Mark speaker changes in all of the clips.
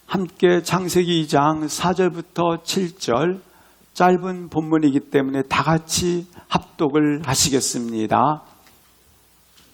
Speaker 1: 함께 창세기 2장 4절부터 7절 짧은 본문이기 때문에 다 같이 합독을 하시겠습니다.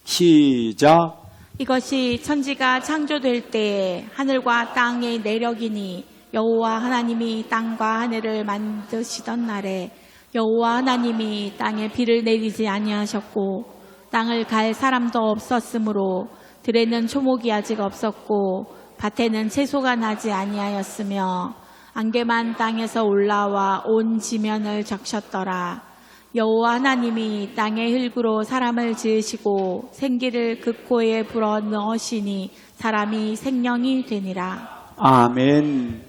Speaker 1: 시작.
Speaker 2: 이것이 천지가 창조될 때에 하늘과 땅의 내력이니 여호와 하나님이 땅과 하늘을 만드시던 날에 여호와 하나님이 땅에 비를 내리지 아니하셨고 땅을 갈 사람도 없었으므로 들에는 초목이 아직 없었고 밭에는 채소가 나지 아니하였으며 안개만 땅에서 올라와 온 지면을 적셨더라. 여호와 하나님이 땅의 흙으로 사람을 지으시고 생기를 그 코에 불어 넣으시니 사람이 생명이 되니라.
Speaker 1: 아멘.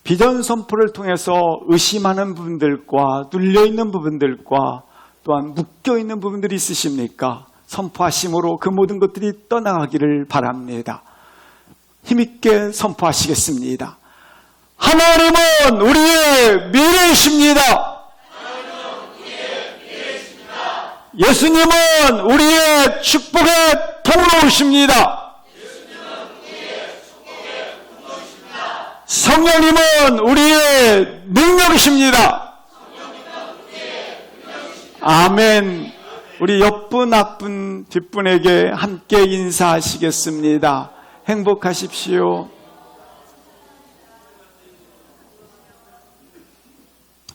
Speaker 1: 비전 선포를 통해서 의심하는 부분들과 눌려있는 부분들과 또한 묶여있는 부분들이 있으십니까? 선포하심으로 그 모든 것들이 떠나가기를 바랍니다. 힘있게 선포하시겠습니다. 하나님은 우리의 미래이십니다. 예수님은 우리의 축복의 통로이십니다. 성령님은 우리의 능력이십니다. 아멘. 우리 옆분, 앞분, 뒷분에게 함께 인사하시겠습니다. 행복하십시오.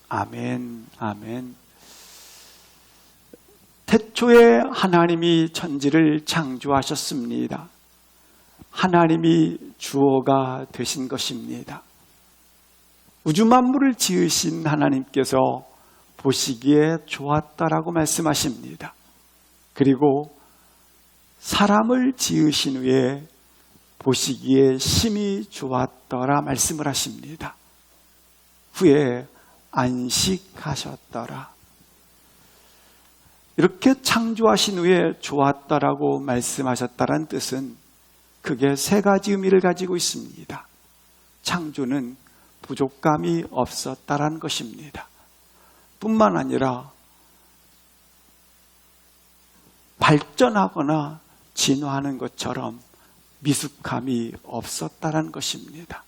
Speaker 1: 아멘, 아멘. 태초에 하나님이 천지를 창조하셨습니다. 하나님이 주어가 되신 것입니다. 우주 만물을 지으신 하나님께서 보시기에 좋았다라고 말씀하십니다. 그리고 사람을 지으신 후에 보시기에 심히 좋았더라 말씀을 하십니다. 후에 안식하셨더라. 이렇게 창조하신 후에 좋았다라고 말씀하셨다는 뜻은 크게 세 가지 의미를 가지고 있습니다. 창조는 부족감이 없었다라는 것입니다. 뿐만 아니라 발전하거나 진화하는 것처럼 미숙함이 없었다라는 것입니다.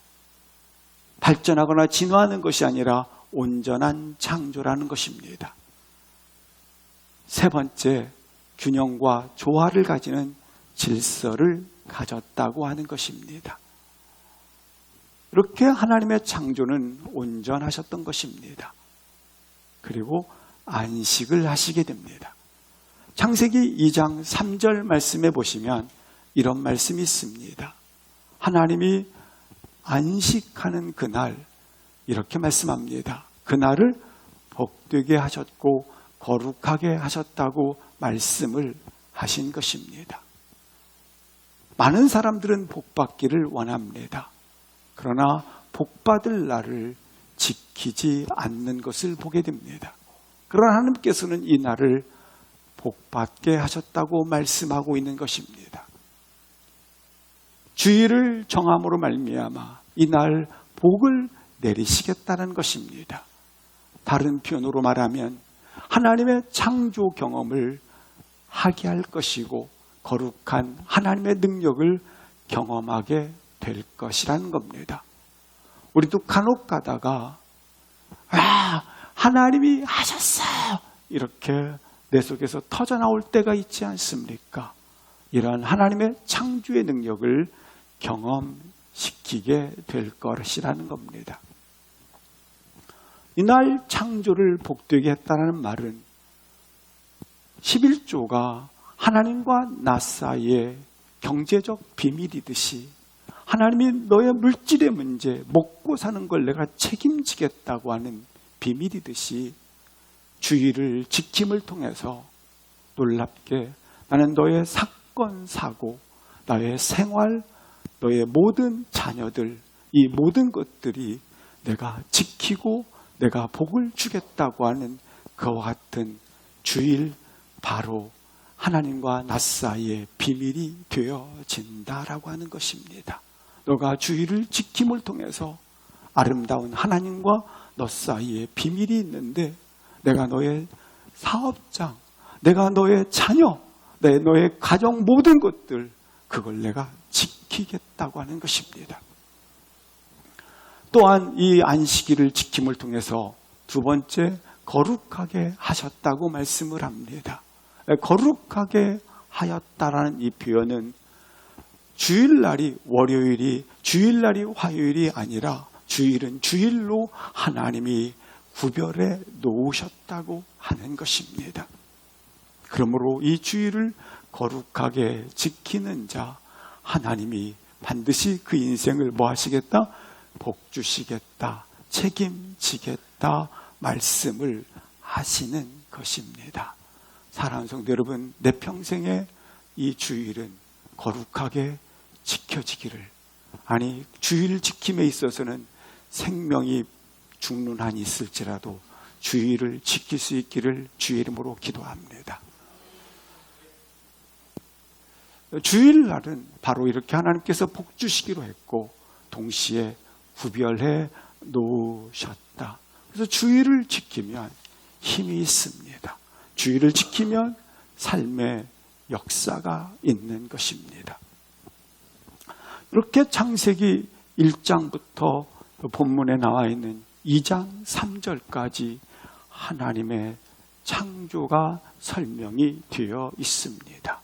Speaker 1: 발전하거나 진화하는 것이 아니라 온전한 창조라는 것입니다. 세 번째, 균형과 조화를 가지는 질서를 가졌다고 하는 것입니다. 이렇게 하나님의 창조는 온전하셨던 것입니다. 그리고 안식을 하시게 됩니다. 창세기 2장 3절 말씀에 보시면 이런 말씀이 있습니다. 하나님이 안식하는 그날 이렇게 말씀합니다. 그날을 복되게 하셨고 거룩하게 하셨다고 말씀을 하신 것입니다. 많은 사람들은 복받기를 원합니다. 그러나 복받을 날을 지키지 않는 것을 보게 됩니다. 그러나 하나님께서는 이 날을 복받게 하셨다고 말씀하고 있는 것입니다. 주일을 정함으로 말미암아 이 날 복을 내리시겠다는 것입니다. 다른 표현으로 말하면 하나님의 창조 경험을 하게 할 것이고 거룩한 하나님의 능력을 경험하게 될 것이라는 겁니다. 우리도 간혹 가다가 하나님이 하셨어요 이렇게 내 속에서 터져나올 때가 있지 않습니까? 이러한 하나님의 창조의 능력을 경험시키게 될 것이라는 겁니다. 이날 창조를 복되게 했다는 말은 11조가 하나님과 나 사이의 경제적 비밀이듯이 하나님이 너의 물질의 문제, 먹고 사는 걸 내가 책임지겠다고 하는 비밀이듯이 주의를 지킴을 통해서 놀랍게 나는 너의 사건, 사고, 나의 생활, 너의 모든 자녀들, 이 모든 것들이 내가 지키고 내가 복을 주겠다고 하는 그와 같은 주일 바로 하나님과 나 사이의 비밀이 되어진다라고 하는 것입니다. 너가 주일을 지킴을 통해서 아름다운 하나님과 너 사이에 비밀이 있는데 내가 너의 사업장, 내가 너의 자녀, 너의 가정 모든 것들 그걸 내가 지키겠다고 하는 것입니다. 또한 이 안식일을 지킴을 통해서 두 번째 거룩하게 하셨다고 말씀을 합니다. 거룩하게 하였다라는 이 표현은 주일날이 월요일이 주일날이 화요일이 아니라 주일은 주일로 하나님이 구별해 놓으셨다고 하는 것입니다. 그러므로 이 주일을 거룩하게 지키는 자 하나님이 반드시 그 인생을 뭐 하시겠다? 복 주시겠다, 책임지겠다 말씀을 하시는 것입니다. 사랑하는 성도 여러분, 내 평생에 이 주일은 거룩하게 지켜지기를, 아니 주일 지킴에 있어서는 생명이 죽는 한이 있을지라도 주일을 지킬 수 있기를 주의 이름으로 기도합니다. 주일날은 바로 이렇게 하나님께서 복 주시기로 했고 동시에 구별해 놓으셨다. 그래서 주일을 지키면 힘이 있습니다. 주일을 지키면 삶의 역사가 있는 것입니다. 이렇게 창세기 1장부터 본문에 나와 있는 2장 3절까지 하나님의 창조가 설명이 되어 있습니다.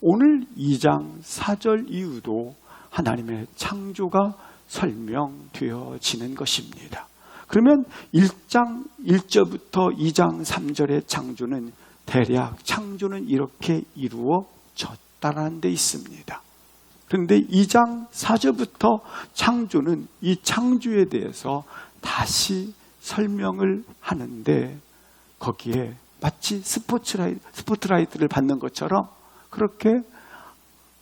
Speaker 1: 오늘 2장 4절 이후도 하나님의 창조가 설명되어지는 것입니다. 그러면 1장 1절부터 2장 3절의 창조는 대략 창조는 이렇게 이루어졌다는 데 있습니다. 그런데 2장 4절부터 창조는 이 창조에 대해서 다시 설명을 하는데 거기에 마치 스포트라이트를 받는 것처럼 그렇게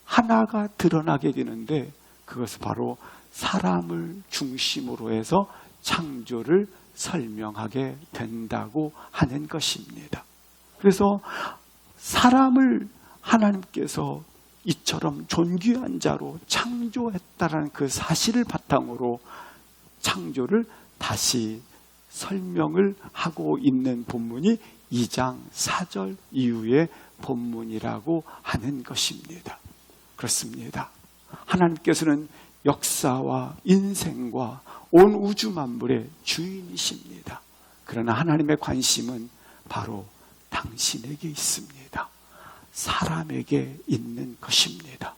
Speaker 1: 하나가 드러나게 되는데 그것은 바로 사람을 중심으로 해서 창조를 설명하게 된다고 하는 것입니다. 그래서 사람을 하나님께서 이처럼 존귀한 자로 창조했다라는 그 사실을 바탕으로 창조를 다시 설명을 하고 있는 본문이 2장 4절 이후의 본문이라고 하는 것입니다. 그렇습니다. 하나님께서는 역사와 인생과 온 우주 만물의 주인이십니다. 그러나 하나님의 관심은 바로 당신에게 있습니다. 사람에게 있는 것입니다.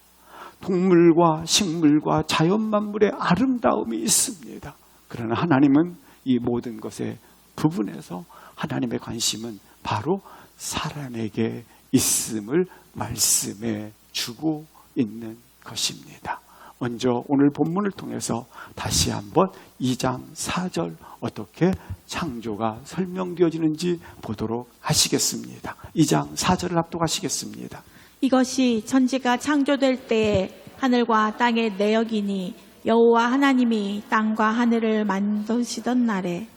Speaker 1: 동물과 식물과 자연 만물의 아름다움이 있습니다. 그러나 하나님은 이 모든 것의 부분에서 하나님의 관심은 바로 사람에게 있음을 말씀해 주고 있는 것입니다. 먼저 오늘 본문을 통해서 다시 한번 2장 4절 어떻게 창조가 설명되어지는지 보도록 하시겠습니다. 2장 4절을 합독하시겠습니다.
Speaker 2: 이것이 천지가 창조될 때에 하늘과 땅의 내역이니 여호와 하나님이 땅과 하늘을 만드시던 날에.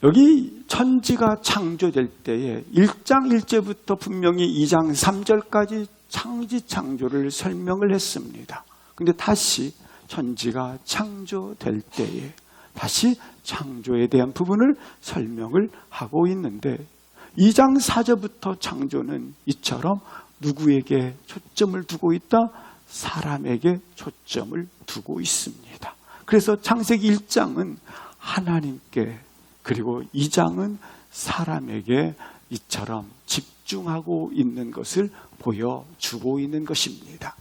Speaker 1: 여기 천지가 창조될 때에 1장 1절부터 분명히 2장 3절까지 창조를 설명을 했습니다. 근데 다시 천지가 창조될 때에 다시 창조에 대한 부분을 설명을 하고 있는데 2장 4절부터 창조는 이처럼 누구에게 초점을 두고 있다? 사람에게 초점을 두고 있습니다. 그래서 창세기 1장은 하나님께 그리고 2장은 사람에게 이처럼 집중하고 있는 것을 보여주고 있는 것입니다.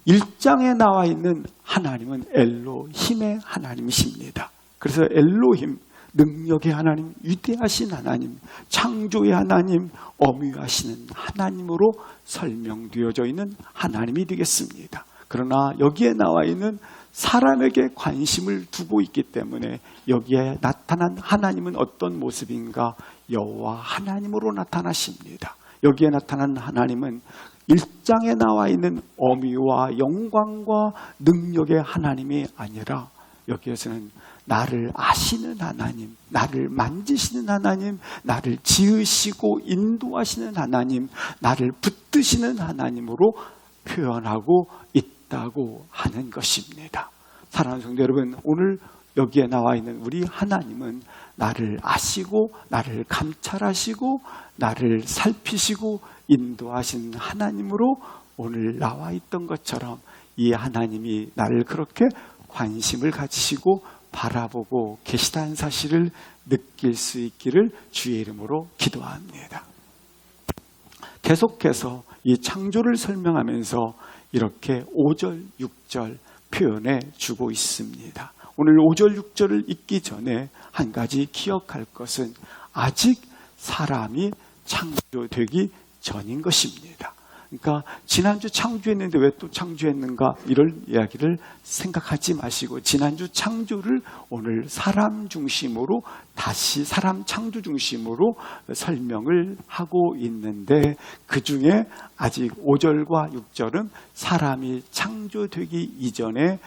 Speaker 1: 1장에 나와 있는 하나님은 엘로힘의 하나님이십니다. 그래서 엘로힘, 능력의 하나님, 위대하신 하나님, 창조의 하나님, 어미하시는 하나님으로 설명되어져 있는 하나님이 되겠습니다. 그러나 여기에 나와 있는 사람에게 관심을 두고 있기 때문에 여기에 나타난 하나님은 어떤 모습인가? 여호와 하나님으로 나타나십니다. 여기에 나타난 하나님은 1장에 나와 있는 어미와 영광과 능력의 하나님이 아니라 여기에서는 나를 아시는 하나님, 나를 만지시는 하나님, 나를 지으시고 인도하시는 하나님, 나를 붙드시는 하나님으로 표현하고 있다고 하는 것입니다. 사랑하는 성도 여러분, 오늘 여기에 나와 있는 우리 하나님은 나를 아시고 나를 감찰하시고 나를 살피시고 인도하신 하나님으로 오늘 나와 있던 것처럼 이 하나님이 나를 그렇게 관심을 가지시고 바라보고 계시다는 사실을 느낄 수 있기를 주의 이름으로 기도합니다. 계속해서 이 창조를 설명하면서 이렇게 5절, 6절 표현해 주고 있습니다. 오늘 5절, 6절을 읽기 전에 한 가지 기억할 것은 아직 사람이 창조되기 전인 것입니다. 그러니까 지난주 창조했는데 왜 또 창조했는가 이런 이야기를 생각하지 마시고 지난주 창조를 오늘 사람 중심으로 다시 사람 창조 중심으로 설명을 하고 있는데 그중에 아직 5절과 6절은 사람이 창조되기 이전에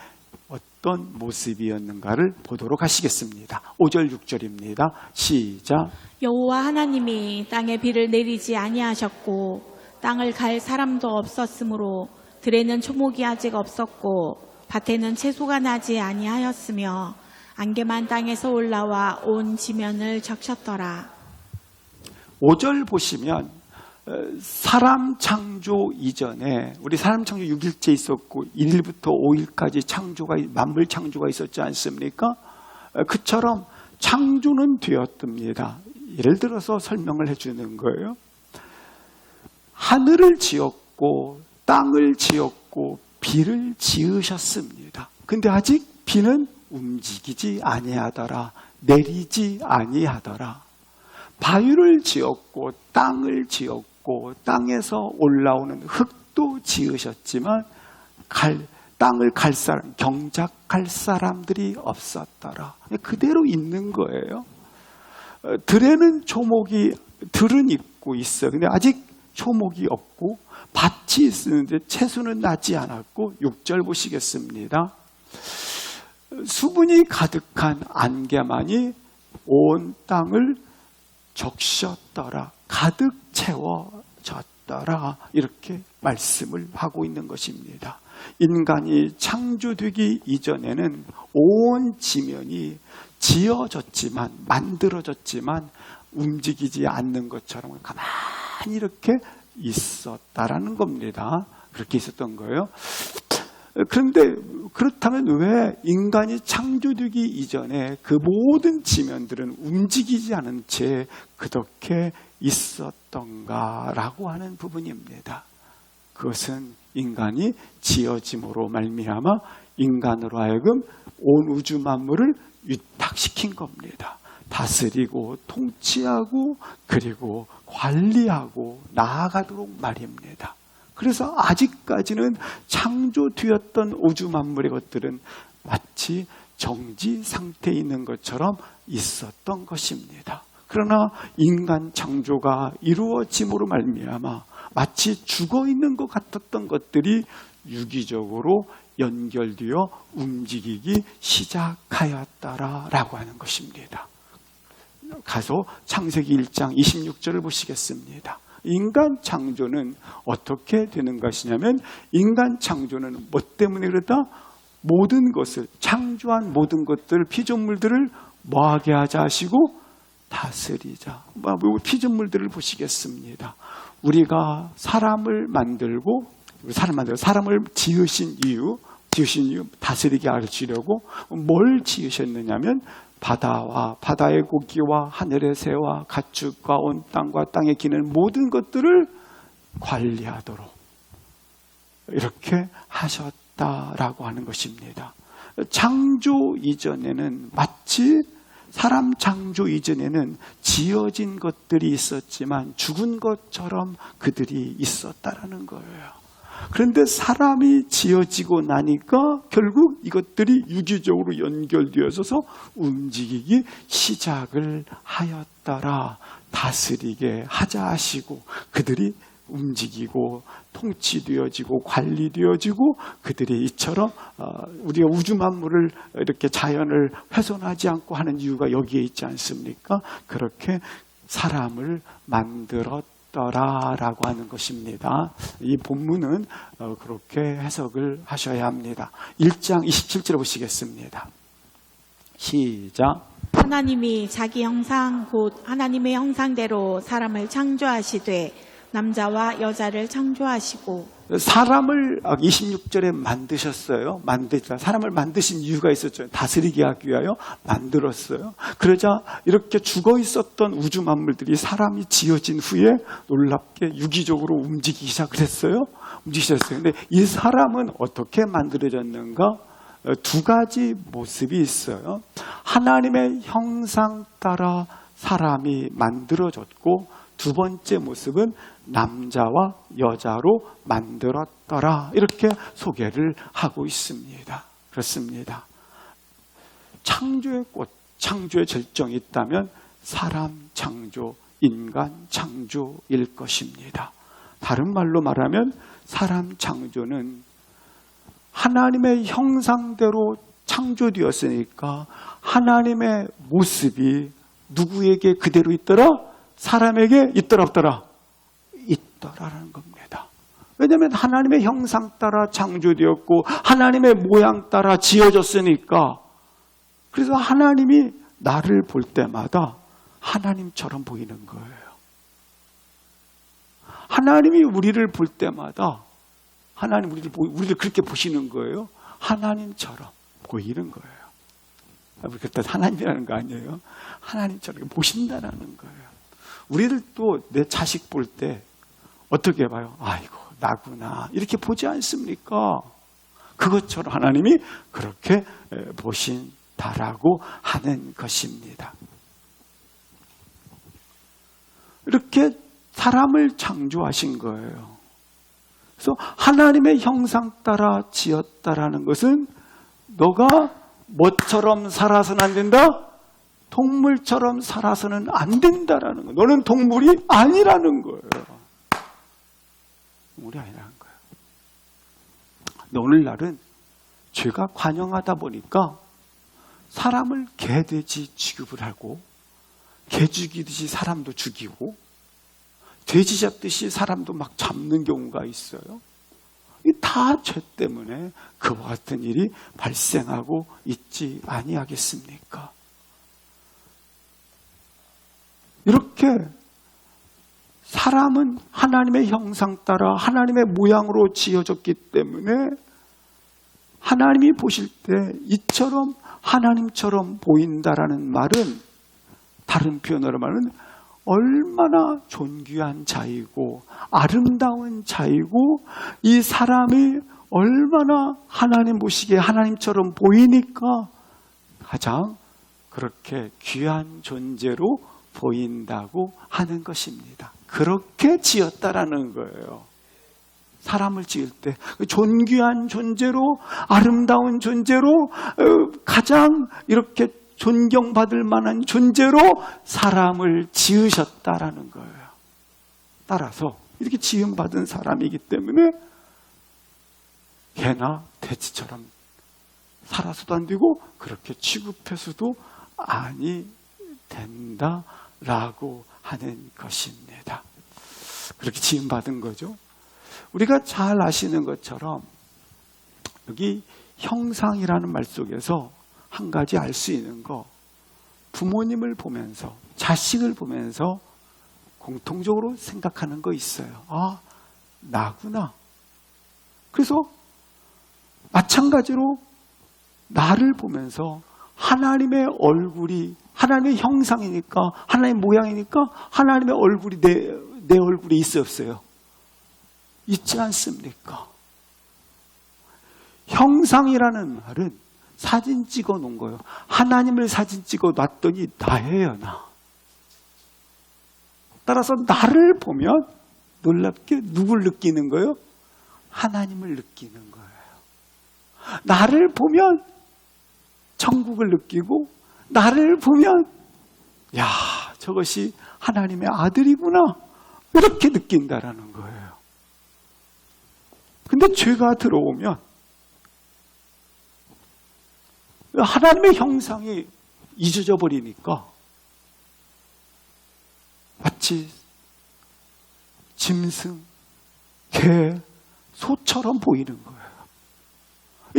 Speaker 1: 어떤 모습이었는가를 보도록 하시겠습니다. 5절 6절입니다. 시작.
Speaker 2: 여호와 하나님이 땅에 비를 내리지 아니하셨고 땅을 갈 사람도 없었으므로 들에는 초목이 아직 없었고 밭에는 채소가 나지 아니하였으며 안개만 땅에서 올라와 온 지면을 적셨더라.
Speaker 1: 5절 보시면 사람 창조 이전에 우리 사람 창조 6일째 있었고 1일부터 5일까지 만물 창조가 있었지 않습니까? 그처럼 창조는 되었답니다. 예를 들어서 설명을 해주는 거예요. 하늘을 지었고 땅을 지었고 비를 지으셨습니다. 근데 아직 비는 움직이지 아니하더라. 내리지 아니하더라. 바위를 지었고 땅을 지었고 땅에서 올라오는 흙도 지으셨지만 땅을 갈 사람, 경작할 사람들이 없었더라. 그대로 있는 거예요. 들에는 들은 있고 있어요. 근데 아직 초목이 없고 밭이 있는데 채소는 나지 않았고 6절 보시겠습니다. 수분이 가득한 안개만이 온 땅을 적셨더라. 가득 채워졌더라. 이렇게 말씀을 하고 있는 것입니다. 인간이 창조되기 이전에는 온 지면이 지어졌지만 만들어졌지만 움직이지 않는 것처럼 가만히 이렇게 있었다라는 겁니다. 그렇게 있었던 거예요. 그런데 그렇다면 왜 인간이 창조되기 이전에 그 모든 지면들은 움직이지 않은 채 그렇게 있었던가라고 하는 부분입니다. 그것은 인간이 지어짐으로 말미암아 인간으로 하여금 온 우주 만물을 위탁시킨 겁니다. 다스리고 통치하고 그리고 관리하고 나아가도록 말입니다. 그래서 아직까지는 창조되었던 우주 만물의 것들은 마치 정지 상태에 있는 것처럼 있었던 것입니다. 그러나 인간 창조가 이루어짐으로 말미암아 마치 죽어있는 것 같았던 것들이 유기적으로 연결되어 움직이기 시작하였다라고 하는 것입니다. 가서 창세기 1장 26절을 보시겠습니다. 인간 창조는 어떻게 되는 것이냐면 인간 창조는 뭐 때문에 그러다? 모든 것을 창조한 모든 것들 피조물들을 뭐하게 하자 하시고 다스리자. 피조물들을 보시겠습니다. 우리가 사람을 지으신 이유 다스리게 하시려고 뭘 지으셨느냐면 바다와 바다의 고기와 하늘의 새와 가축과 온 땅과 땅에 기는 모든 것들을 관리하도록 이렇게 하셨다라고 하는 것입니다. 창조 이전에는 마치 사람 창조 이전에는 지어진 것들이 있었지만 죽은 것처럼 그들이 있었다라는 거예요. 그런데 사람이 지어지고 나니까 결국 이것들이 유기적으로 연결되어서 움직이기 시작을 하였더라. 다스리게 하자 하시고 그들이 움직이고 통치되어지고 관리되어지고 그들이 이처럼 우리가 우주 만물을 이렇게 자연을 훼손하지 않고 하는 이유가 여기에 있지 않습니까? 그렇게 사람을 만들었더라라고 하는 것입니다. 이 본문은 그렇게 해석을 하셔야 합니다. 1장 27절 보시겠습니다. 시작.
Speaker 2: 하나님이 자기 형상 곧 하나님의 형상대로 사람을 창조하시되 남자와 여자를 창조하시고
Speaker 1: 사람을 26절에 만드셨어요. 사람을 만드신 이유가 있었죠. 다스리게 하기 위하여 만들었어요. 그러자 이렇게 죽어 있었던 우주 만물들이 사람이 지어진 후에 놀랍게 유기적으로 움직이기 시작을 했어요. 근데 이 사람은 어떻게 만들어졌는가? 두 가지 모습이 있어요. 하나님의 형상 따라 사람이 만들어졌고, 두 번째 모습은 남자와 여자로 만들었더라. 이렇게 소개를 하고 있습니다. 그렇습니다. 창조의 꽃, 창조의 절정이 있다면 사람 창조, 인간 창조일 것입니다. 다른 말로 말하면 사람 창조는 하나님의 형상대로 창조되었으니까 하나님의 모습이 누구에게 그대로 있더라? 사람에게 있더라 없더라? 있더라라는 겁니다. 왜냐하면 하나님의 형상 따라 창조되었고 하나님의 모양 따라 지어졌으니까. 그래서 하나님이 나를 볼 때마다 하나님처럼 보이는 거예요. 하나님이 우리를 볼 때마다 하나님 우리를 그렇게 보시는 거예요. 하나님처럼 보이는 거예요. 그때 하나님이라는 거 아니에요. 하나님처럼 보신다라는 거예요. 우리를 또 내 자식 볼 때 어떻게 봐요? 아이고 나구나 이렇게 보지 않습니까? 그것처럼 하나님이 그렇게 보신다라고 하는 것입니다. 이렇게 사람을 창조하신 거예요. 그래서 하나님의 형상 따라 지었다라는 것은 너가 뭐처럼 살아서는 안 된다? 동물처럼 살아서는 안 된다라는 거예요. 너는 동물이 아니라는 거예요. 동물이 아니라는 거예요. 근데 오늘날은 죄가 관영하다 보니까 사람을 개, 돼지 취급을 하고 개 죽이듯이 사람도 죽이고 돼지 잡듯이 사람도 막 잡는 경우가 있어요. 이 다 죄 때문에 그와 같은 일이 발생하고 있지 아니하겠습니까? 이렇게 사람은 하나님의 형상 따라 하나님의 모양으로 지어졌기 때문에 하나님이 보실 때 이처럼 하나님처럼 보인다라는 말은 다른 표현으로 말하면 얼마나 존귀한 자이고 아름다운 자이고 이 사람이 얼마나 하나님 보시기에 하나님처럼 보이니까 가장 그렇게 귀한 존재로 보인다고 하는 것입니다. 그렇게 지었다라는 거예요. 사람을 지을 때 존귀한 존재로 아름다운 존재로 가장 이렇게 존경받을 만한 존재로 사람을 지으셨다라는 거예요. 따라서 이렇게 지음받은 사람이기 때문에 개나 돼지처럼 살아서도 안 되고 그렇게 취급해서도 아니 된다라고 하는 것입니다. 그렇게 지음받은 거죠. 우리가 잘 아시는 것처럼 여기 형상이라는 말 속에서 한 가지 알 수 있는 거, 부모님을 보면서 자식을 보면서 공통적으로 생각하는 거 있어요. 아, 나구나. 그래서 마찬가지로 나를 보면서 하나님의 얼굴이 하나님의 형상이니까 하나님의 모양이니까 하나님의 얼굴이 내 얼굴에 있어 없어요? 있지 않습니까? 형상이라는 말은 사진 찍어 놓은 거예요. 하나님을 사진 찍어 놨더니 나예요, 나. 따라서 나를 보면 놀랍게 누굴 느끼는 거예요? 하나님을 느끼는 거예요. 나를 보면 천국을 느끼고 나를 보면 야, 저것이 하나님의 아들이구나 이렇게 느낀다라는 거예요. 근데 죄가 들어오면 하나님의 형상이 잊어져 버리니까 마치 짐승, 개, 소처럼 보이는 거예요.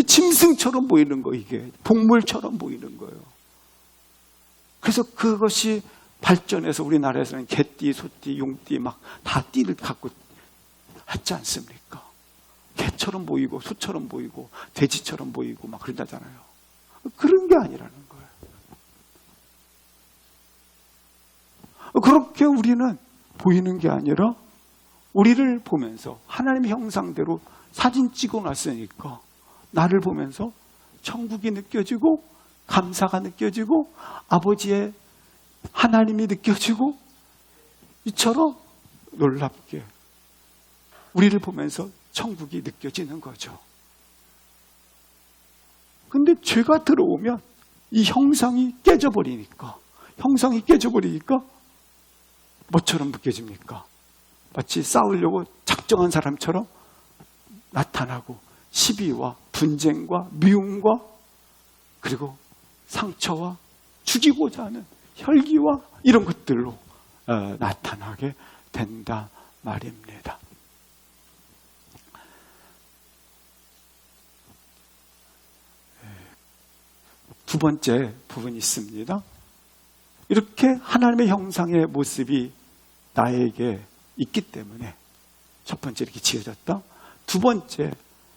Speaker 1: 짐승처럼 보이는 거, 이게 동물처럼 보이는 거예요. 그래서 그것이 발전해서 우리나라에서는 개띠, 소띠, 용띠 막 다 띠를 갖고 했지 않습니까? 개처럼 보이고 소처럼 보이고 돼지처럼 보이고 막 그런다잖아요. 그런 게 아니라는 거예요. 그렇게 우리는 보이는 게 아니라 우리를 보면서 하나님의 형상대로 사진 찍어놨으니까 나를 보면서 천국이 느껴지고 감사가 느껴지고 아버지의 하나님이 느껴지고 이처럼 놀랍게 우리를 보면서 천국이 느껴지는 거죠. 근데 죄가 들어오면 이 형상이 깨져버리니까 뭐처럼 느껴집니까? 마치 싸우려고 작정한 사람처럼 나타나고 시비와 분쟁과 미움과 그리고 상처와 죽이고자 하는 혈기와 이런 것들로 나타나게 된다 말입니다. 두 번째 부분이 있습니다. 이렇게 하나님의 형상의 모습이 나에게 있기 때문에 첫 번째 이렇게 지어졌다. 두 번째,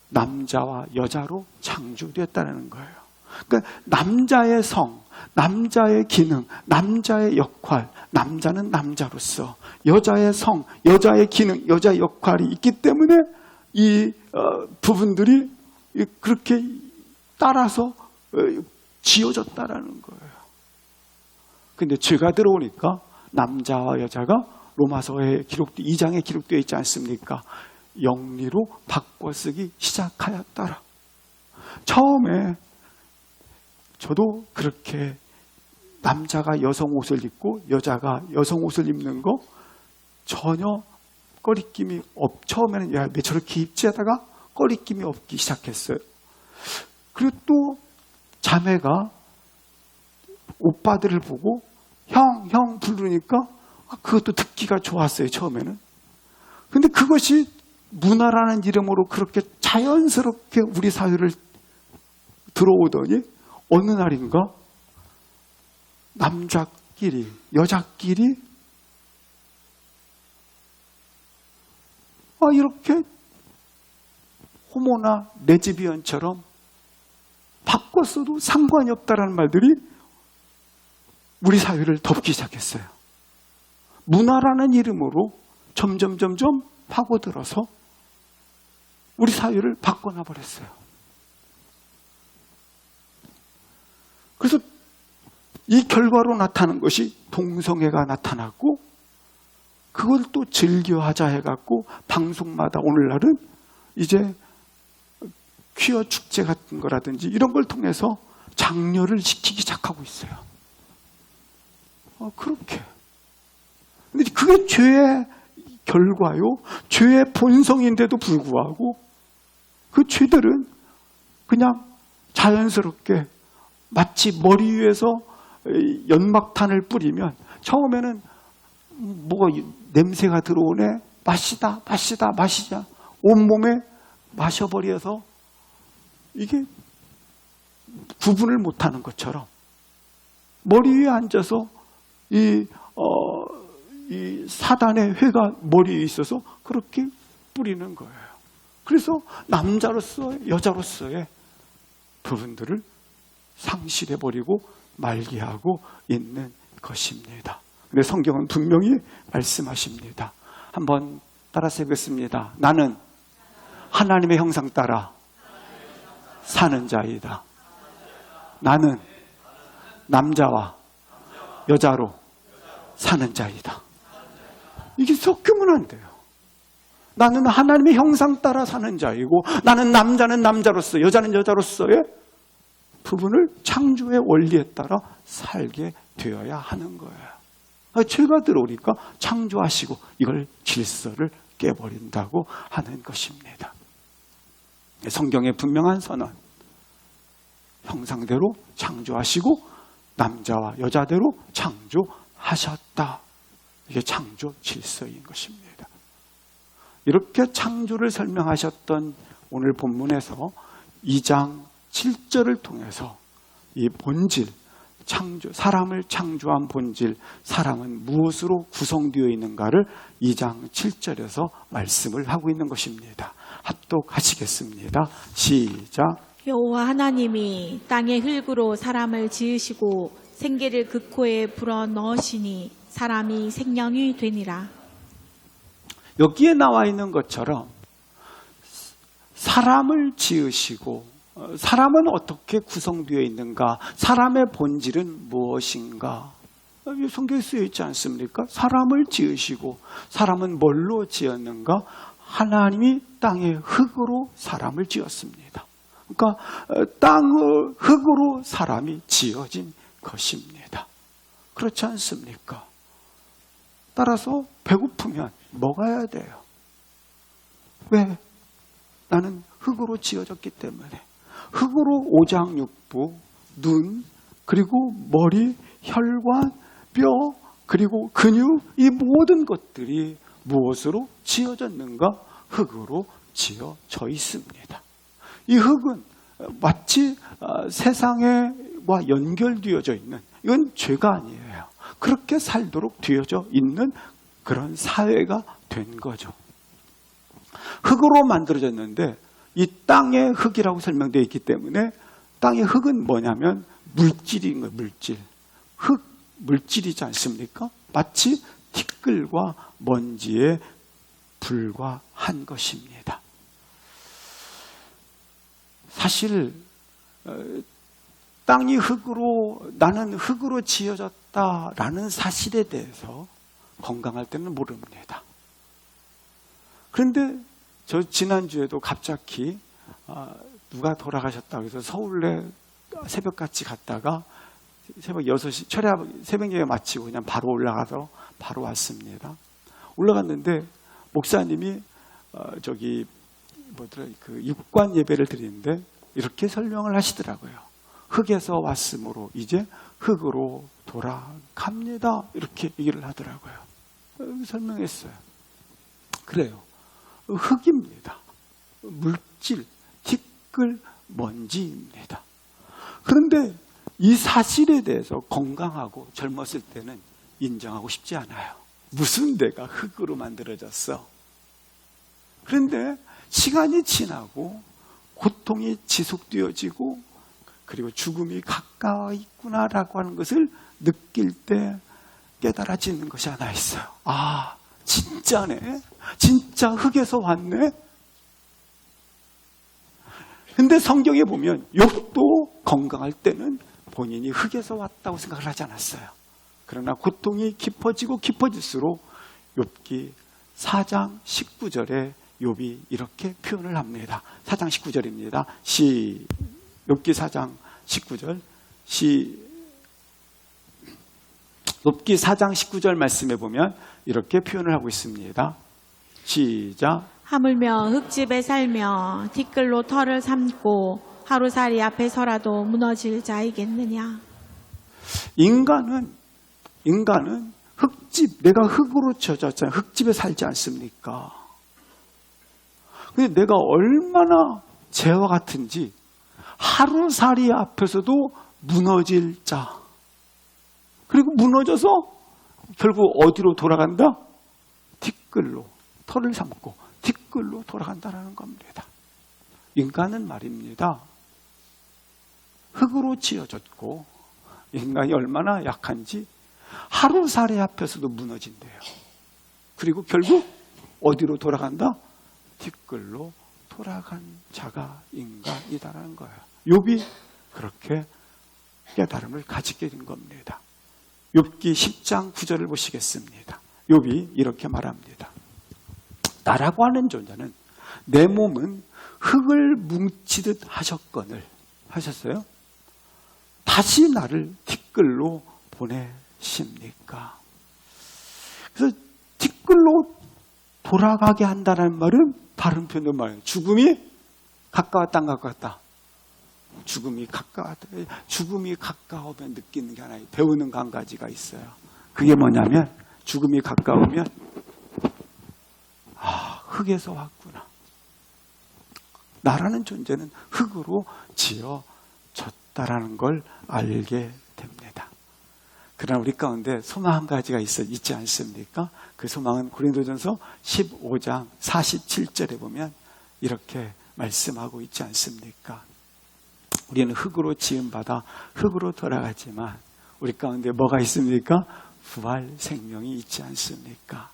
Speaker 1: 남자와 여자로 창조되었다는 거예요. 그러니까 남자의 성, 남자의 기능, 남자의 역할, 남자는 남자로서 여자의 성, 여자의 기능, 여자의 역할이 있기 때문에 이 부분들이 그렇게 따라서 지어졌다라는 거예요. 근데 죄가 들어오니까 남자와 여자가 로마서에 2장에 기록되어 있지 않습니까? 영리로 바꿔쓰기 시작하였더라. 처음에 저도 그렇게 남자가 여성 옷을 입고 여자가 여성 옷을 입는 거 전혀 꺼리낌이 처음에는 야, 왜 저렇게 입지 하다가 꺼리낌이 없기 시작했어요. 그리고 또 자매가 오빠들을 보고 형 부르니까 그것도 듣기가 좋았어요, 처음에는. 근데 그것이 문화라는 이름으로 그렇게 자연스럽게 우리 사회를 들어오더니 어느 날인가 남자끼리, 여자끼리 이렇게 호모나 레즈비언처럼 바꿨어도 상관이 없다라는 말들이 우리 사회를 덮기 시작했어요. 문화라는 이름으로 점점 파고들어서 우리 사회를 바꿔놔 버렸어요. 그래서 이 결과로 나타난 것이 동성애가 나타났고 그걸 또 즐겨하자 해갖고 방송마다 오늘날은 이제 퀴어 축제 같은 거라든지 이런 걸 통해서 장려를 시키기 시작하고 있어요. 그렇게. 근데 그게 죄의 결과요. 죄의 본성인데도 불구하고 그 죄들은 그냥 자연스럽게 마치 머리 위에서 연막탄을 뿌리면 처음에는 뭐가 냄새가 들어오네. 마시자. 온몸에 마셔버려서 이게 구분을 못하는 것처럼 머리 위에 앉아서 이 사단의 회가 머리 위에 있어서 그렇게 뿌리는 거예요. 그래서 남자로서 여자로서의 부분들을 상실해버리고 말게하고 있는 것입니다. 근데 성경은 분명히 말씀하십니다. 한번 따라서 읽겠습니다. 나는 하나님의 형상 따라 사는 자이다. 나는 남자와 여자로 사는 자이다. 이게 섞이면 안 돼요. 나는 하나님의 형상 따라 사는 자이고 나는 남자는 남자로서 여자는 여자로서의 부분을 창조의 원리에 따라 살게 되어야 하는 거예요. 죄가 들어오니까 창조하시고 이걸 질서를 깨버린다고 하는 것입니다. 성경의 분명한 선언, 형상대로 창조하시고 남자와 여자대로 창조하셨다. 이게 창조 질서인 것입니다. 이렇게 창조를 설명하셨던 오늘 본문에서 2장 7절을 통해서 이 본질, 사람을 창조한 본질, 사람은 무엇으로 구성되어 있는가를 2장 7절에서 말씀을 하고 있는 것입니다. 합독하시겠습니다. 시작.
Speaker 2: 여호와 하나님이 땅의 흙으로 사람을 지으시고 생기를 그 코에 불어 넣으시니 사람이 생명이 되니라.
Speaker 1: 여기에 나와 있는 것처럼 사람을 지으시고 사람은 어떻게 구성되어 있는가? 사람의 본질은 무엇인가? 성경에 쓰여 있지 않습니까? 사람을 지으시고 사람은 뭘로 지었는가? 하나님이 땅의 흙으로 사람을 지었습니다. 그러니까 땅의 흙으로 사람이 지어진 것입니다. 그렇지 않습니까? 따라서 배고프면 먹어야 돼요. 왜? 나는 흙으로 지어졌기 때문에. 흙으로 오장육부, 눈, 그리고 머리, 혈관, 뼈, 그리고 근육, 이 모든 것들이 무엇으로 지어졌는가? 흙으로 지어져 있습니다. 이 흙은 마치 세상과 연결되어져 있는, 이건 죄가 아니에요. 그렇게 살도록 되어져 있는 그런 사회가 된 거죠. 흙으로 만들어졌는데 이 땅의 흙이라고 설명되어 있기 때문에 땅의 흙은 뭐냐면 물질인 거예요. 물질. 흙, 물질이지 않습니까? 마치 티끌과 먼지에 불과한 것입니다. 사실 땅이 흙으로, 나는 흙으로 지어졌다라는 사실에 대해서 건강할 때는 모릅니다. 그런데 저 지난주에도 갑자기 누가 돌아가셨다고 해서 서울에 새벽같이 갔다가 새벽 6시 새벽 예배 마치고 그냥 바로 올라가서 바로 왔습니다. 올라갔는데 목사님이 그 육관 예배를 드리는데 이렇게 설명을 하시더라고요. 흙에서 왔으므로 이제 흙으로 돌아갑니다. 이렇게 얘기를 하더라고요. 설명했어요. 그래요. 흙입니다. 물질, 티끌, 먼지입니다. 그런데 이 사실에 대해서 건강하고 젊었을 때는 인정하고 싶지 않아요. 무슨 내가 흙으로 만들어졌어. 그런데 시간이 지나고 고통이 지속되어지고 그리고 죽음이 가까워 있구나라고 하는 것을 느낄 때 깨달아지는 것이 하나 있어요. 아, 진짜네. 진짜 흙에서 왔네. 근데 성경에 보면 욥도 건강할 때는 본인이 흙에서 왔다고 생각을 하지 않았어요. 그러나 고통이 깊어지고 깊어질수록 욥기 4장 19절에 욥이 이렇게 표현을 합니다. 4장 19절입니다. 욥기 4장 19절 욥기 4장 19절 말씀에 보면 이렇게 표현을 하고 있습니다. 시작.
Speaker 2: 하물며 흙집에 살며 티끌로 털을 삼고 하루살이 앞에 서라도 무너질 자이겠느냐.
Speaker 1: 인간은 흙집, 내가 흙으로 지어졌잖아요. 흙집에 살지 않습니까? 근데 내가 얼마나 죄와 같은지 하루살이 앞에서도 무너질 자. 그리고 무너져서 결국 어디로 돌아간다? 티끌로 털을 삼고 티끌로 돌아간다는 겁니다. 인간은 말입니다. 흙으로 지어졌고 인간이 얼마나 약한지 하루살이 앞에서도 무너진대요. 그리고 결국 어디로 돌아간다? 티끌로 돌아간 자가 인간이다라는 거예요. 욥이 그렇게 깨달음을 가지게 된 겁니다. 욥기 10장 9절을 보시겠습니다. 욥이 이렇게 말합니다. 나라고 하는 존재는 내 몸은 흙을 뭉치듯 하셨거늘 하셨어요? 다시 나를 티끌로 보내십니까? 그래서 티끌로 돌아가게 한다는 말은 다른 표현으로 말해요. 죽음이 가까웠다 안 가까웠다? 죽음이 가까웠다. 죽음이 가까우면 느끼는 게 하나 배우는 한 가지가 있어요. 그게 뭐냐면 죽음이 가까우면 흙에서 왔구나. 나라는 존재는 흙으로 지어졌다라는 걸 알게 됩니다. 그러나 우리 가운데 소망 한 가지가 있지 않습니까? 그 소망은 고린도전서 15장 47절에 보면 이렇게 말씀하고 있지 않습니까? 우리는 흙으로 지음받아 흙으로 돌아가지만 우리 가운데 뭐가 있습니까? 부활 생명이 있지 않습니까?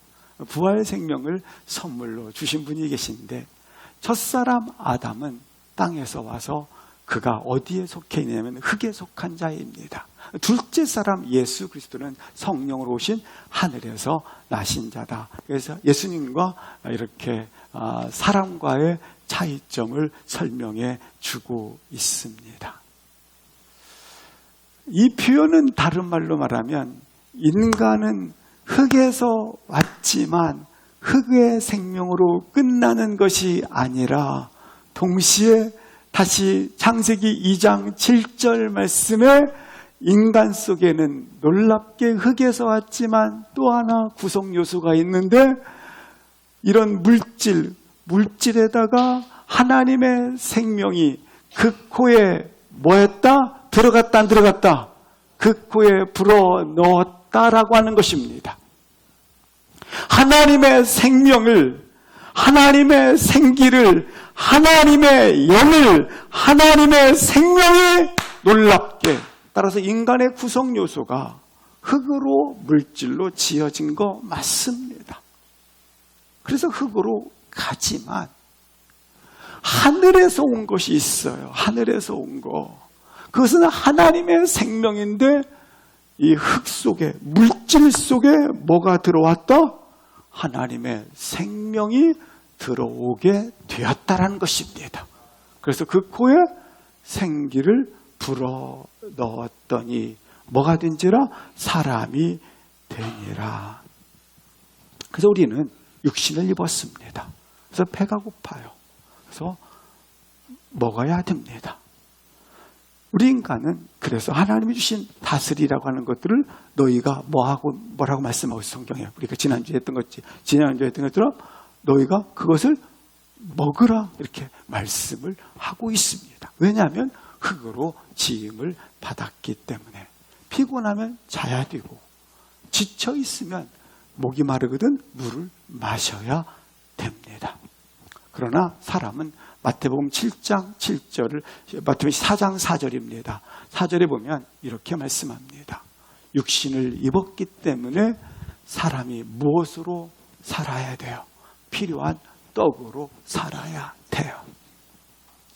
Speaker 1: 부활 생명을 선물로 주신 분이 계신데 첫사람 아담은 땅에서 와서 그가 어디에 속해 있냐면 흙에 속한 자입니다. 둘째 사람 예수 그리스도는 성령으로 오신 하늘에서 나신 자다. 그래서 예수님과 이렇게 사람과의 차이점을 설명해 주고 있습니다. 이 표현은 다른 말로 말하면 인간은 흙에서 왔지만 흙의 생명으로 끝나는 것이 아니라 동시에 다시 창세기 2장 7절 말씀에 인간 속에는 놀랍게 흙에서 왔지만 또 하나 구성 요소가 있는데 이런 물질에다가 하나님의 생명이 그 코에 뭐했다? 들어갔다 안 들어갔다? 그 코에 불어 넣었다라고 하는 것입니다. 하나님의 생명을, 하나님의 생기를, 하나님의 영을, 하나님의 생명이 놀랍게, 따라서 인간의 구성 요소가 흙으로 물질로 지어진 거 맞습니다. 그래서 흙으로 가지만 하늘에서 온 것이 있어요. 하늘에서 온 거. 그것은 하나님의 생명인데 이 흙 속에, 물질 속에 뭐가 들어왔다? 하나님의 생명이 들어오게 되었다라는 것입니다. 그래서 그 코에 생기를 불어 넣었더니 뭐가 된지라? 사람이 되니라. 그래서 우리는 육신을 입었습니다. 그래서 배가 고파요. 그래서 먹어야 됩니다. 우리 인간은 그래서 하나님이 주신 다스리라고 하는 것들을 너희가 뭐라고 말씀하고 있어 성경에. 우리가 지난주에 했던 것처럼 너희가 그것을 먹으라 이렇게 말씀을 하고 있습니다. 왜냐하면 흙으로 지음을 받았기 때문에 피곤하면 자야 되고 지쳐 있으면 목이 마르거든 물을 마셔야 됩니다. 그러나 사람은 마태복음 7장 7절을 마태복음 4장 4절입니다. 4절에 보면 이렇게 말씀합니다. 육신을 입었기 때문에 사람이 무엇으로 살아야 돼요? 필요한 떡으로 살아야 돼요.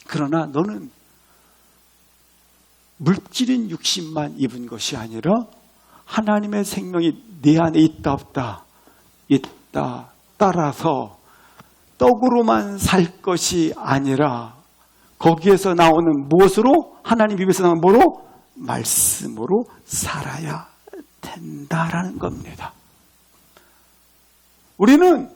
Speaker 1: 그러나 너는 물질인 육신만 입은 것이 아니라 하나님의 생명이 네 안에 있다 없다? 있다. 따라서 떡으로만 살 것이 아니라 거기에서 나오는 무엇으로? 하나님 입에서 나오는 뭐로? 말씀으로 살아야 된다라는 겁니다. 우리는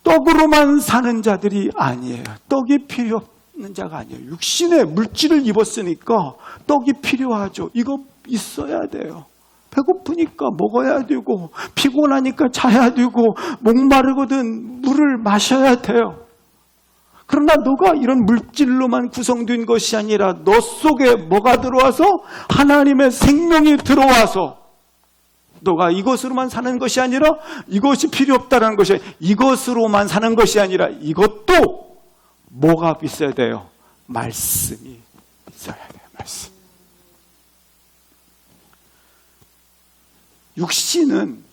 Speaker 1: 떡으로만 사는 자들이 아니에요. 떡이 필요 없는 자가 아니에요. 육신의 물질을 입었으니까 떡이 필요하죠. 이거 있어야 돼요. 배고프니까 먹어야 되고 피곤하니까 자야 되고 목마르거든 물을 마셔야 돼요. 그러나 너가 이런 물질로만 구성된 것이 아니라 너 속에 뭐가 들어와서 하나님의 생명이 들어와서 너가 이것으로만 사는 것이 아니라 이것이 필요 없다는 것이 이것으로만 사는 것이 아니라 이것도 뭐가 있어야 돼요? 말씀이 있어야 돼요. 말씀. 육신은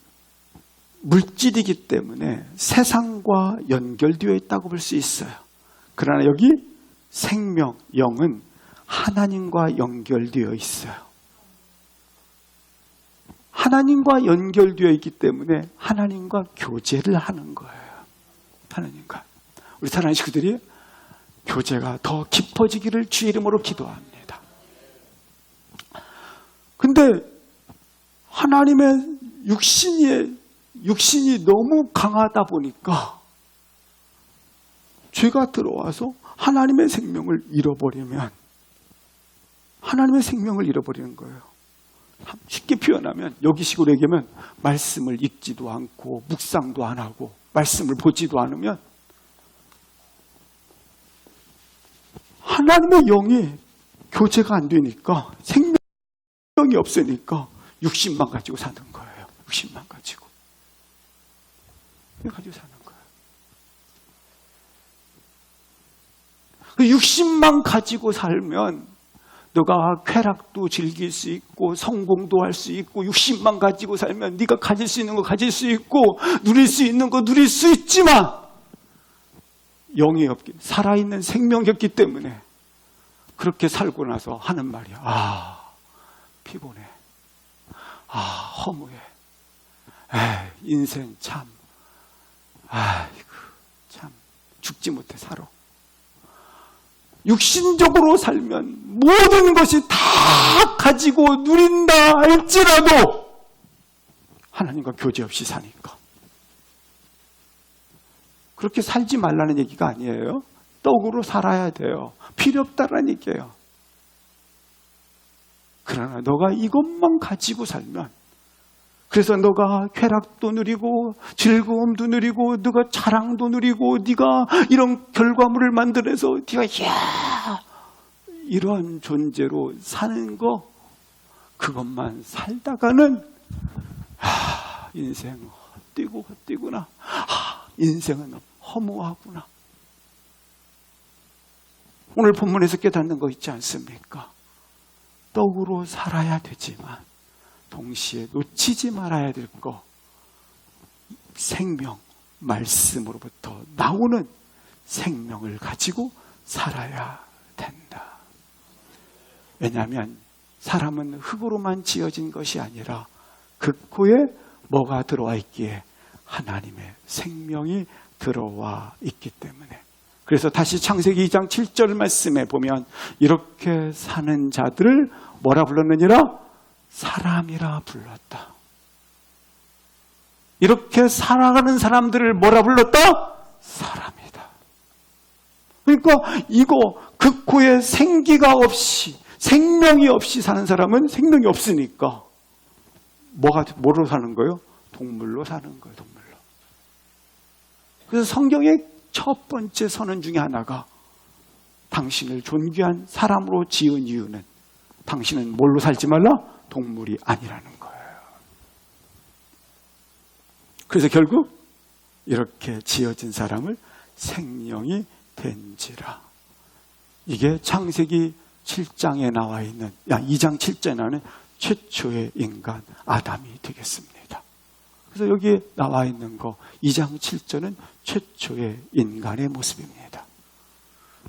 Speaker 1: 물질이기 때문에 세상과 연결되어 있다고 볼 수 있어요. 그러나 여기 생명, 영은 하나님과 연결되어 있어요. 하나님과 연결되어 있기 때문에 하나님과 교제를 하는 거예요. 하나님과. 우리 사랑하는 식구들이 교제가 더 깊어지기를 주의 이름으로 기도합니다. 근데 하나님의 육신이 너무 강하다 보니까 죄가 들어와서 하나님의 생명을 잃어버리면 하나님의 생명을 잃어버리는 거예요. 쉽게 표현하면 여기식으로 얘기하면 말씀을 읽지도 않고 묵상도 안 하고 말씀을 보지도 않으면 하나님의 영이 교제가 안 되니까 생명이 없으니까 60만 가지고 사는 거예요. 60만 가지고. 이거 가지고 사는 거예요. 그 60만 가지고 살면 너가 쾌락도 즐길 수 있고 성공도 할 수 있고 60만 가지고 살면 네가 가질 수 있는 거 가질 수 있고 누릴 수 있는 거 누릴 수 있지만 영이 없기, 살아있는 생명이 없기 때문에 그렇게 살고 나서 하는 말이야. 아, 피곤해. 아, 허무해. 에이, 인생 참. 아이고, 참. 죽지 못해 살아. 육신적으로 살면 모든 것이 다 가지고 누린다 할지라도 하나님과 교제 없이 사니까. 그렇게 살지 말라는 얘기가 아니에요. 떡으로 살아야 돼요. 필요 없다라는 얘기예요. 그러나 너가 이것만 가지고 살면, 그래서 너가 쾌락도 누리고 즐거움도 누리고 너가 자랑도 누리고 네가 이런 결과물을 만들어서 네가 이야 이런 존재로 사는 거, 그것만 살다가는 인생 헛되구나. 인생은 허무하구나. 오늘 본문에서 깨닫는 거 있지 않습니까? 떡으로 살아야 되지만 동시에 놓치지 말아야 될 거, 생명, 말씀으로부터 나오는 생명을 가지고 살아야 된다. 왜냐하면 사람은 흙으로만 지어진 것이 아니라 그 코에 뭐가 들어와 있기에 하나님의 생명이 들어와 있기 때문에. 그래서 다시 창세기 2장 7절 말씀에 보면 이렇게 사는 자들을 뭐라 불렀느니라? 사람이라 불렀다. 이렇게 살아가는 사람들을 뭐라 불렀다? 사람이다. 그러니까 이거 그 코에 생기가 없이, 생명이 없이 사는 사람은 생명이 없으니까 뭐로 사는 거예요? 동물로 사는 거예요. 동물로. 그래서 성경의 첫 번째 선언 중에 하나가 당신을 존귀한 사람으로 지은 이유는 당신은 뭘로 살지 말라? 동물이 아니라는 거예요. 그래서 결국 이렇게 지어진 사람을 생명이 된지라. 이게 창세기 7장에 나와 있는, 2장 7장에 나오는 최초의 인간 아담이 되겠습니다. 그래서 여기에 나와 있는 거 2장 7절은 최초의 인간의 모습입니다.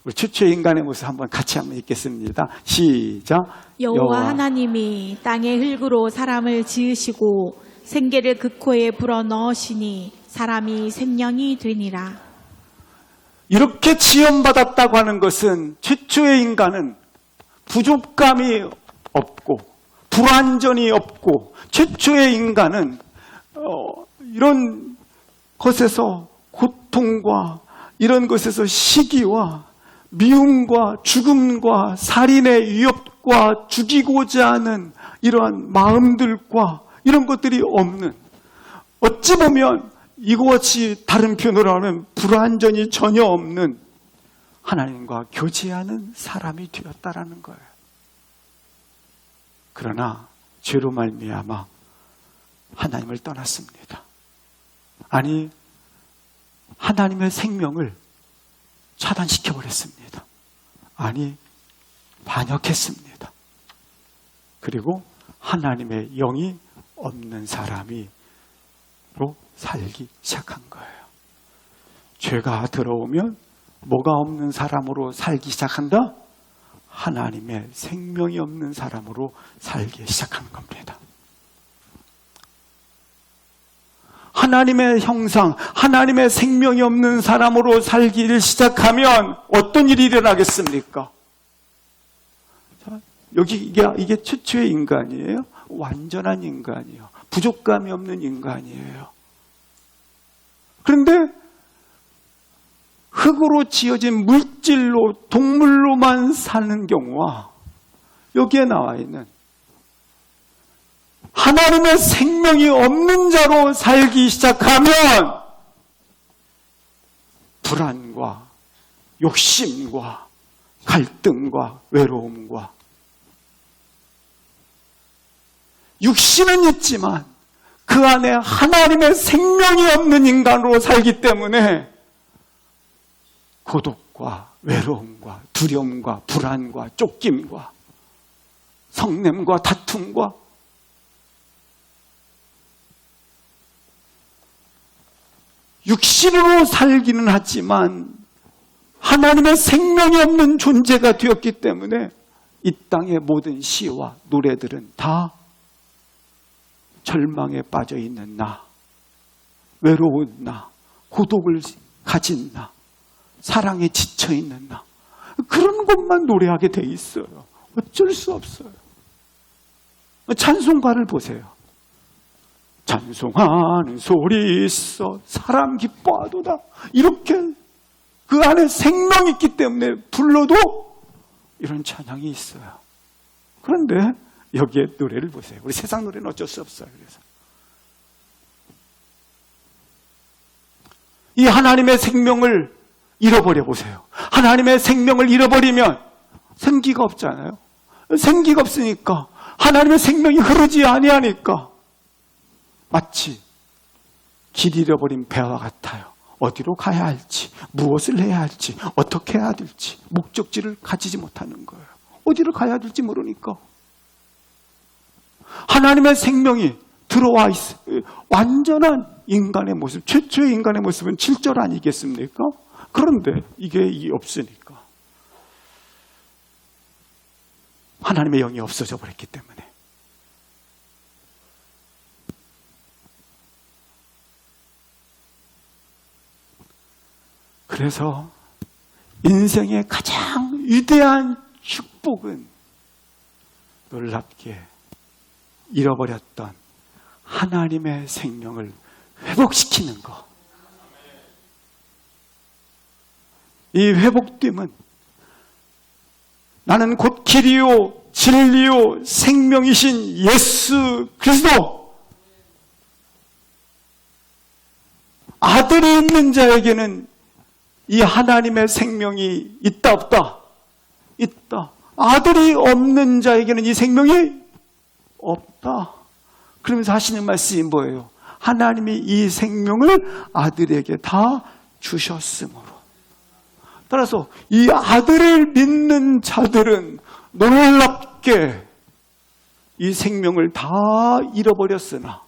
Speaker 1: 우리 최초의 인간의 모습 한번 같이 한번 읽겠습니다. 시작.
Speaker 2: 여호와 하나님이 땅의 흙으로 사람을 지으시고 생기를 그 코에 불어넣으시니 사람이 생명이 되니라.
Speaker 1: 이렇게 지음받았다고 하는 것은 최초의 인간은 부족감이 없고 불완전이 없고 최초의 인간은 이런 것에서 고통과 이런 것에서 시기와 미움과 죽음과 살인의 위협과 죽이고자 하는 이러한 마음들과 이런 것들이 없는, 어찌 보면 이것이 다른 표현으로 하면 불완전이 전혀 없는 하나님과 교제하는 사람이 되었다라는 거예요. 그러나 죄로 말미암아 하나님을 떠났습니다. 아니, 하나님의 생명을 차단시켜버렸습니다. 아니, 반역했습니다. 그리고 하나님의 영이 없는 사람으로 살기 시작한 거예요. 죄가 들어오면 뭐가 없는 사람으로 살기 시작한다? 하나님의 생명이 없는 사람으로 살기 시작하는 겁니다. 하나님의 형상, 하나님의 생명이 없는 사람으로 살기를 시작하면 어떤 일이 일어나겠습니까? 자, 여기 이게 최초의 인간이에요. 완전한 인간이에요. 부족감이 없는 인간이에요. 그런데 흙으로 지어진 물질로, 동물로만 사는 경우와 여기에 나와 있는 하나님의 생명이 없는 자로 살기 시작하면 불안과 욕심과 갈등과 외로움과 육신은 있지만 그 안에 하나님의 생명이 없는 인간으로 살기 때문에 고독과 외로움과 두려움과 불안과 쫓김과 성냄과 다툼과 육신으로 살기는 하지만 하나님의 생명이 없는 존재가 되었기 때문에 이 땅의 모든 시와 노래들은 다 절망에 빠져 있는 나, 외로운 나, 고독을 가진 나, 사랑에 지쳐 있는 나, 그런 것만 노래하게 돼 있어요. 어쩔 수 없어요. 찬송가를 보세요. 찬송하는 소리 있어 사람 기뻐하도다. 이렇게 그 안에 생명이 있기 때문에 불러도 이런 찬양이 있어요. 그런데 여기에 노래를 보세요. 우리 세상 노래는 어쩔 수 없어요. 그래서 이 하나님의 생명을 잃어버려 보세요. 하나님의 생명을 잃어버리면 생기가 없잖아요. 생기가 없으니까 하나님의 생명이 흐르지 아니하니까 마치 길 잃어버린 배와 같아요. 어디로 가야 할지, 무엇을 해야 할지, 어떻게 해야 될지 목적지를 가지지 못하는 거예요. 어디로 가야 될지 모르니까. 하나님의 생명이 들어와 있어요. 완전한 인간의 모습, 최초의 인간의 모습은 7절 아니겠습니까? 그런데 이게 없으니까. 하나님의 영이 없어져 버렸기 때문에. 그래서 인생의 가장 위대한 축복은 놀랍게 잃어버렸던 하나님의 생명을 회복시키는 것. 이 회복됨은 나는 곧 길이요 진리요 생명이신 예수 그리스도, 아들이 있는 자에게는 이 하나님의 생명이 있다 없다? 있다. 아들이 없는 자에게는 이 생명이 없다. 그러면서 하시는 말씀이 뭐예요? 하나님이 이 생명을 아들에게 다 주셨으므로. 따라서 이 아들을 믿는 자들은 놀랍게 이 생명을 다 잃어버렸으나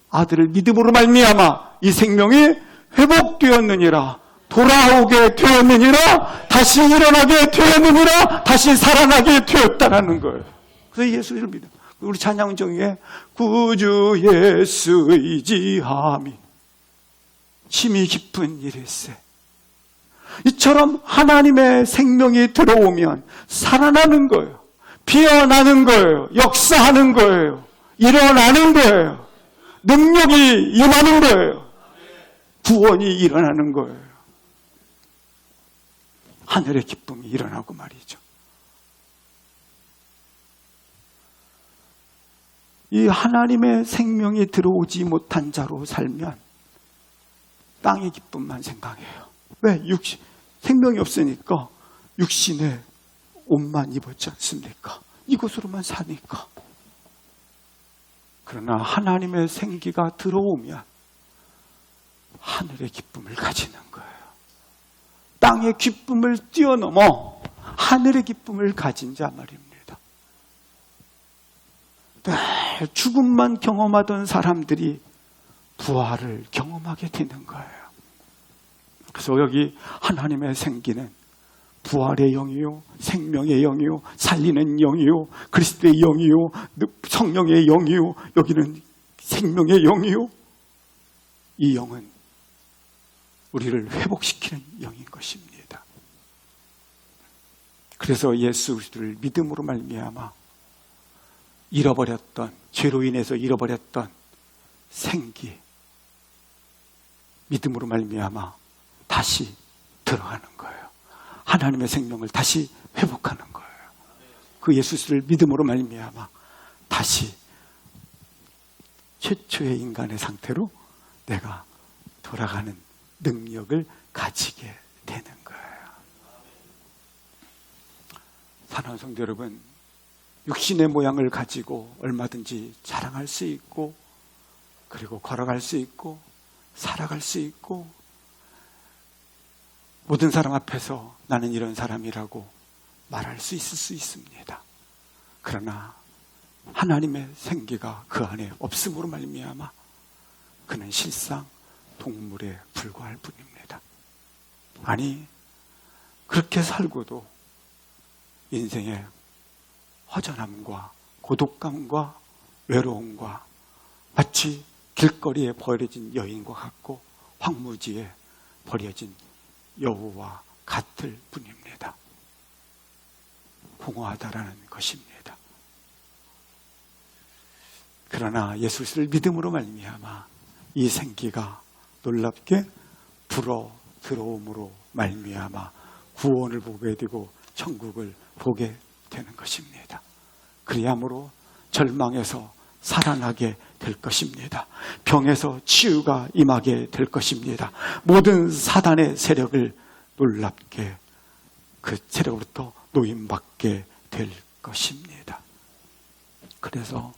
Speaker 1: 아들을 믿음으로 말미암아 이 생명이 회복되었느니라, 돌아오게 되었느니라, 다시 일어나게 되었느니라, 다시 살아나게 되었다라는 거예요. 그래서 예수를 믿어. 우리 찬양 중에 구주 예수 의지함이 힘이 깊은 일일세. 이처럼 하나님의 생명이 들어오면 살아나는 거예요. 피어나는 거예요. 역사하는 거예요. 일어나는 거예요. 능력이 임하는 거예요. 구원이 일어나는 거예요. 하늘의 기쁨이 일어나고 말이죠. 이 하나님의 생명이 들어오지 못한 자로 살면 땅의 기쁨만 생각해요. 왜? 생명이 없으니까 육신의 옷만 입었지 않습니까? 이것으로만 사니까. 그러나 하나님의 생기가 들어오면 하늘의 기쁨을 가지는 거예요. 땅의 기쁨을 뛰어넘어 하늘의 기쁨을 가진 자 말입니다. 늘 죽음만 경험하던 사람들이 부활을 경험하게 되는 거예요. 그래서 여기 하나님의 생기는 부활의 영이요, 생명의 영이요, 살리는 영이요, 그리스도의 영이요, 성령의 영이요, 여기는 생명의 영이요. 이 영은 우리를 회복시키는 영인 것입니다. 그래서 예수 그리스도를 믿음으로 말미암아 잃어버렸던, 죄로 인해서 잃어버렸던 생기, 믿음으로 말미암아 다시 들어가는 거예요. 하나님의 생명을 다시 회복하는 거예요. 그 예수를 믿음으로 말미암아 다시 최초의 인간의 상태로 내가 돌아가는 능력을 가지게 되는 거예요. 사랑하는 성도 여러분, 육신의 모양을 가지고 얼마든지 자랑할 수 있고, 그리고 걸어갈 수 있고, 살아갈 수 있고, 모든 사람 앞에서 나는 이런 사람이라고 말할 수 있을 수 있습니다. 그러나 하나님의 생기가 그 안에 없음으로 말미암아 그는 실상 동물에 불과할 뿐입니다. 아니, 그렇게 살고도 인생의 허전함과 고독감과 외로움과 마치 길거리에 버려진 여인과 같고 황무지에 버려진 여우와 같을 뿐입니다. 공허하다라는 것입니다. 그러나 예수를 믿음으로 말미암아 이 생기가 놀랍게 불어 들어옴으로 말미암아 구원을 보게 되고 천국을 보게 되는 것입니다. 그리함으로 절망에서 살아나게 될 것입니다. 병에서 치유가 임하게 될 것입니다. 모든 사단의 세력을 놀랍게 그 세력으로부터 노임받게 될 것입니다. 그래서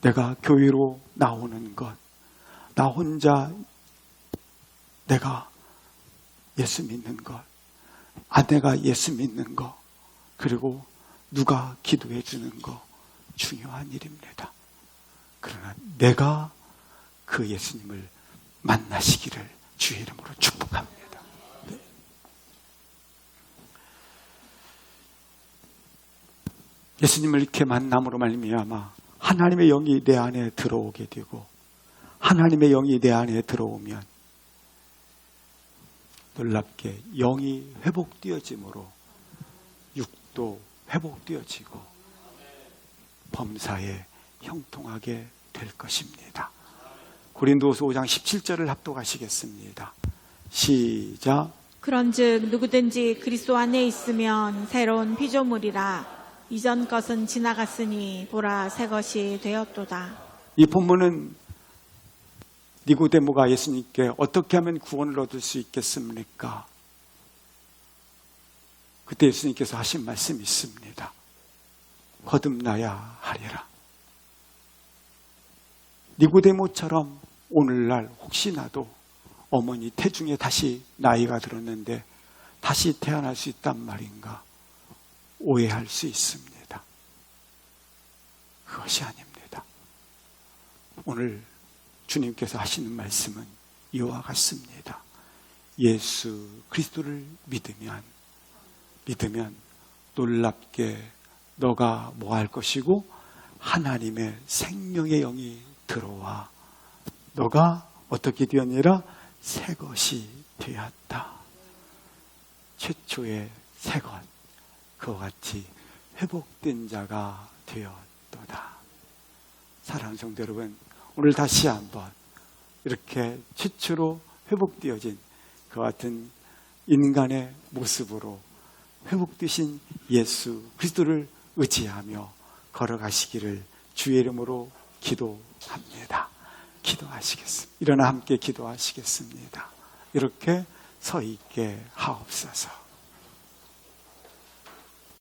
Speaker 1: 내가 교회로 나오는 것, 나 혼자 내가 예수 믿는 것, 아내가 예수 믿는 것, 그리고 누가 기도해 주는 것 중요한 일입니다. 그러나 내가 그 예수님을 만나시기를 주의 이름으로 축복합니다. 네. 예수님을 이렇게 만남으로 말미암아 하나님의 영이 내 안에 들어오게 되고, 하나님의 영이 내 안에 들어오면 놀랍게 영이 회복되어짐으로 육도 회복되어지고 범사에 형통하게 될 것입니다. 고린도후서 5장 17절을 합독하시겠습니다. 시작.
Speaker 2: 그런즉 누구든지 그리스도 안에 있으면 새로운 피조물이라 이전 것은 지나갔으니 보라 새 것이 되었도다.
Speaker 1: 이 본문은 니고데모가 예수님께 어떻게 하면 구원을 얻을 수 있겠습니까? 그때 예수님께서 하신 말씀이 있습니다. 거듭나야 하리라. 니고데모처럼 오늘날 혹시나도 어머니 태중에 다시 나이가 들었는데 다시 태어날 수 있단 말인가 오해할 수 있습니다. 그것이 아닙니다. 오늘 주님께서 하시는 말씀은 이와 같습니다. 예수 그리스도를 믿으면 놀랍게 너가 뭐 할 것이고 하나님의 생명의 영이 들어와 너가 어떻게 되었느니라? 새 것이 되었다. 최초의 새 것, 그와 같이 회복된 자가 되었도다. 사랑하는 성도 여러분, 오늘 다시 한번 이렇게 최초로 회복되어진 그와 같은 인간의 모습으로 회복되신 예수 그리스도를 의지하며 걸어가시기를 주의 이름으로 기도합니다. 기도하시겠습니다. 일어나 함께 기도하시겠습니다. 이렇게 서 있게 하옵소서.